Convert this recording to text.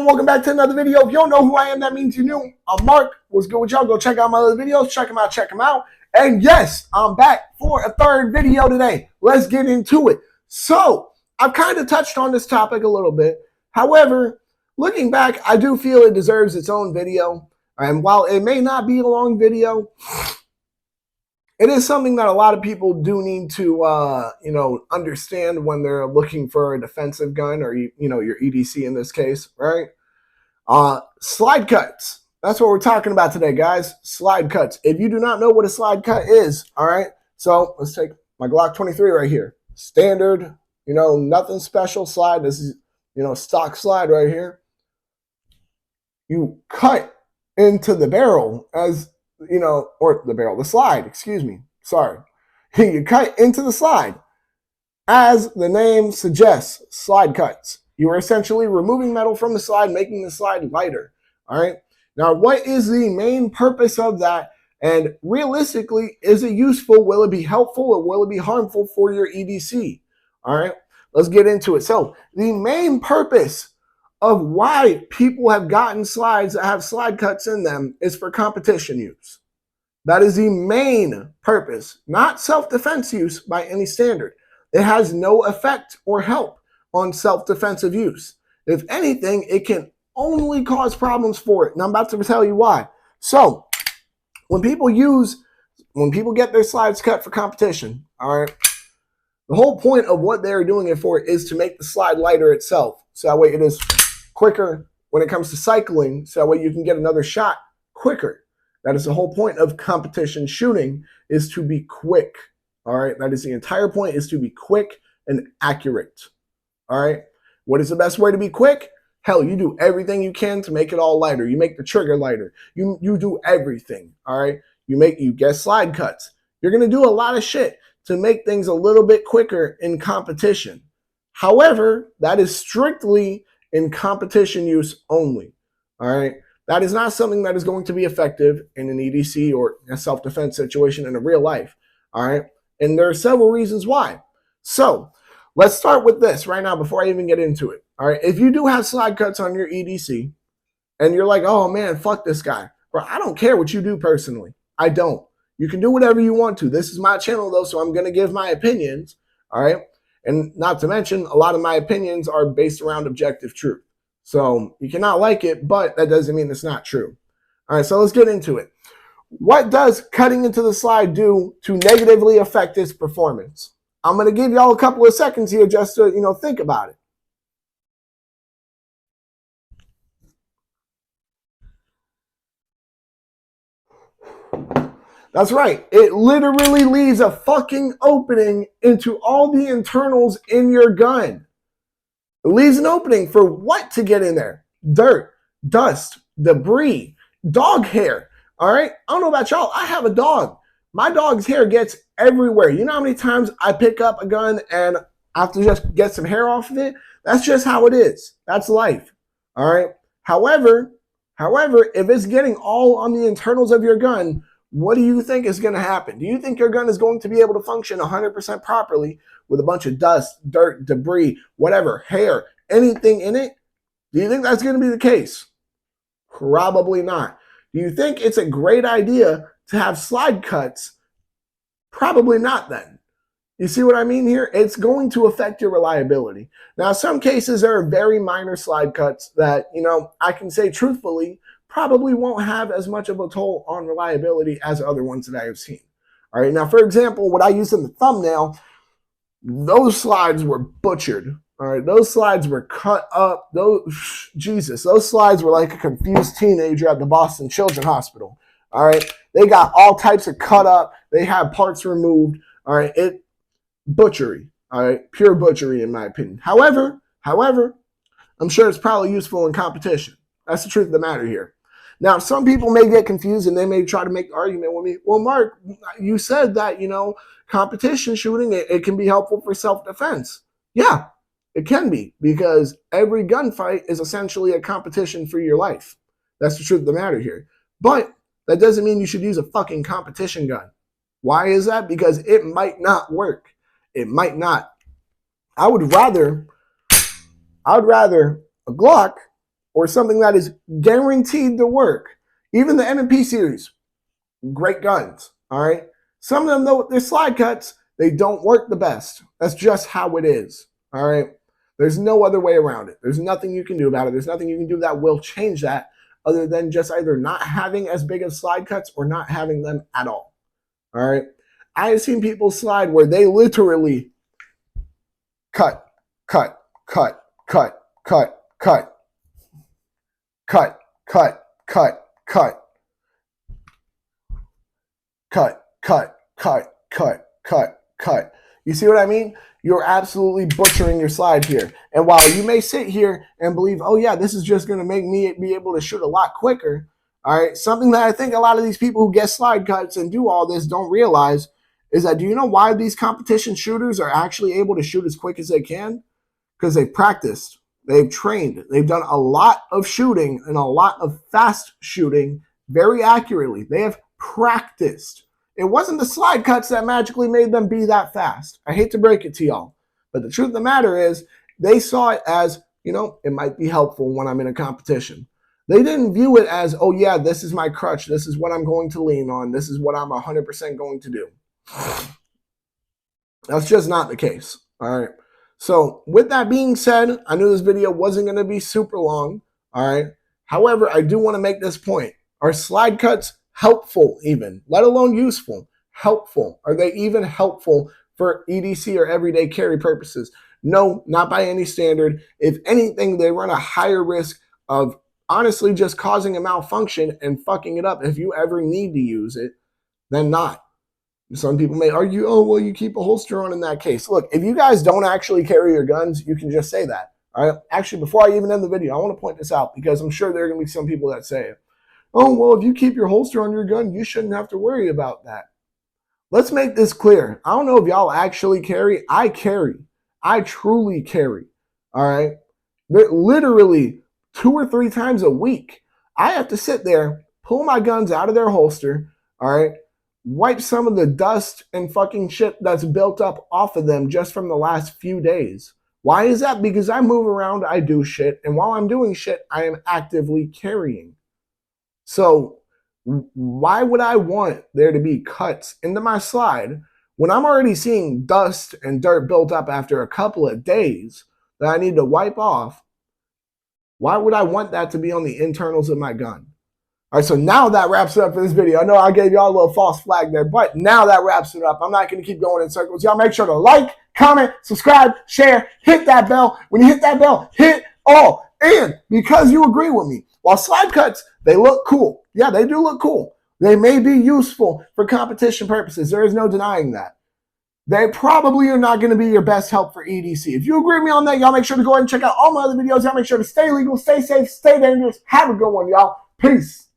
welcome back to another video. If you don't know who I am, that means you're new. I'm Mark. What's good with y'all? Go check out my other videos. Check them out. And yes, I'm back for a third video today. Let's get into it. So, I've kind of touched on this topic a little bit. However, looking back, I do feel it deserves its own video. And while it may not be a long video, it is something that a lot of people do need to, understand when they're looking for a defensive gun or, your EDC in this case, right? Slide cuts. That's what we're talking about today, guys. Slide cuts. If you do not know what a slide cut is, all right? So let's take my Glock 23 right here. Standard, nothing special slide. This is, stock slide right here. You cut into the barrel as the slide, excuse me. Sorry. You cut into the slide. As the name suggests, slide cuts. You are essentially removing metal from the slide, making the slide lighter. All right. Now, what is the main purpose of that? And realistically, is it useful? Will it be helpful or will it be harmful for your EDC? All right. Let's get into it. So the main purpose of why people have gotten slides that have slide cuts in them is for competition use. That is the main purpose, not self-defense use by any standard. It has no effect or help on self-defensive use. If anything, it can only cause problems for it. And I'm about to tell you why. So when people get their slides cut for competition, all right, the whole point of what they're doing it for is to make the slide lighter itself. So that way it is quicker when it comes to cycling, so that way you can get another shot quicker. That is the whole point of competition shooting, is to be quick. All right, that is the entire point, is to be quick and accurate. All right, what is the best way to be quick? Hell, you do everything you can to make it all lighter. You make the trigger lighter. You do everything. All right, you get slide cuts. You're gonna do a lot of shit to make things a little bit quicker in competition. However, that is strictly in competition use only. All right. That is not something that is going to be effective in an EDC or a self-defense situation in a real life. All right. And there are several reasons why. So let's start with this right now before I even get into it. All right. If you do have slide cuts on your EDC and you're like, oh man, fuck this guy. Bro, I don't care what you do personally. I don't. You can do whatever you want to. This is my channel though, so I'm going to give my opinions. All right. And not to mention, a lot of my opinions are based around objective truth. So you cannot like it, but that doesn't mean it's not true. All right, so let's get into it. What does cutting into the slide do to negatively affect its performance? I'm going to give y'all a couple of seconds here just to, think about it. That's right. It literally leaves a fucking opening into all the internals in your gun. It leaves an opening for what to get in there? Dirt, dust, debris, dog hair. All right. I don't know about y'all. I have a dog. My dog's hair gets everywhere. You know how many times I pick up a gun and I have to just get some hair off of it? That's just how it is. That's life. All right. However, if it's getting all on the internals of your gun, what do you think is going to happen? Do you think your gun is going to be able to function 100% properly with a bunch of dust, dirt, debris, whatever, hair, anything in it? Do you think that's going to be the case? Probably not. Do you think it's a great idea to have slide cuts? Probably not then. You see what I mean here? It's going to affect your reliability. Now, some cases there are very minor slide cuts that, I can say truthfully, probably won't have as much of a toll on reliability as other ones that I have seen. All right. Now, for example, what I used in the thumbnail, those slides were butchered. All right. Those slides were cut up. Those slides were like a confused teenager at the Boston Children's Hospital. All right. They got all types of cut up. They had parts removed. All right. Butchery. All right. Pure butchery, in my opinion. However, I'm sure it's probably useful in competition. That's the truth of the matter here. Now, some people may get confused and they may try to make the argument with me. Well, Mark, you said that, competition shooting, it can be helpful for self-defense. Yeah, it can be, because every gunfight is essentially a competition for your life. That's the truth of the matter here. But that doesn't mean you should use a fucking competition gun. Why is that? Because it might not work. It might not. I would rather a Glock or something that is guaranteed to work. Even the M&P series, great guns, all right? Some of them, though, they're slide cuts. They don't work the best. That's just how it is, all right? There's no other way around it. There's nothing you can do about it. There's nothing you can do that will change that other than just either not having as big of slide cuts or not having them at all, all right? I have seen people slide where they literally cut, cut, cut, cut, cut, cut, cut, cut, cut, cut, cut, cut, cut, cut, cut, cut. You see what I mean? You're absolutely butchering your slide here. And while you may sit here and believe, oh yeah, this is just going to make me be able to shoot a lot quicker, all right, something that I think a lot of these people who get slide cuts and do all this don't realize is that, do you know why these competition shooters are actually able to shoot as quick as they can? Because they've practiced, they've trained, they've done a lot of shooting and a lot of fast shooting very accurately. They have practiced. It wasn't the slide cuts that magically made them be that fast. I hate to break it to y'all, but the truth of the matter is they saw it as, you know, it might be helpful when I'm in a competition. They didn't view it as, oh yeah, this is my crutch. This is what I'm going to lean on. This is what I'm 100% going to do. That's just not the case. All right. So with that being said, I knew this video wasn't going to be super long. All right. However, I do want to make this point. Are slide cuts helpful even, let alone useful? Helpful. Are they even helpful for EDC or everyday carry purposes? No, not by any standard. If anything, they run a higher risk of honestly just causing a malfunction and fucking it up if you ever need to use it than not. Some people may argue, oh, well, you keep a holster on in that case. Look, if you guys don't actually carry your guns, you can just say that. All right. Actually, before I even end the video, I want to point this out because I'm sure there are going to be some people that say it. Oh, well, if you keep your holster on your gun, you shouldn't have to worry about that. Let's make this clear. I don't know if y'all actually carry. I carry. I truly carry. All right. Literally 2 or 3 times a week, I have to sit there, pull my guns out of their holster. All right. Wipe some of the dust and fucking shit that's built up off of them just from the last few days. Why is that? Because I move around, I do shit, and while I'm doing shit, I am actively carrying. So why would I want there to be cuts into my slide when I'm already seeing dust and dirt built up after a couple of days that I need to wipe off? Why would I want that to be on the internals of my gun? All right, so now that wraps it up for this video. I know I gave y'all a little false flag there, but now that wraps it up. I'm not going to keep going in circles. Y'all make sure to like, comment, subscribe, share, hit that bell. When you hit that bell, hit all. And because you agree with me, while slide cuts, they look cool. Yeah, they do look cool. They may be useful for competition purposes. There is no denying that. They probably are not going to be your best help for EDC. If you agree with me on that, y'all make sure to go ahead and check out all my other videos. Y'all make sure to stay legal, stay safe, stay dangerous. Have a good one, y'all. Peace.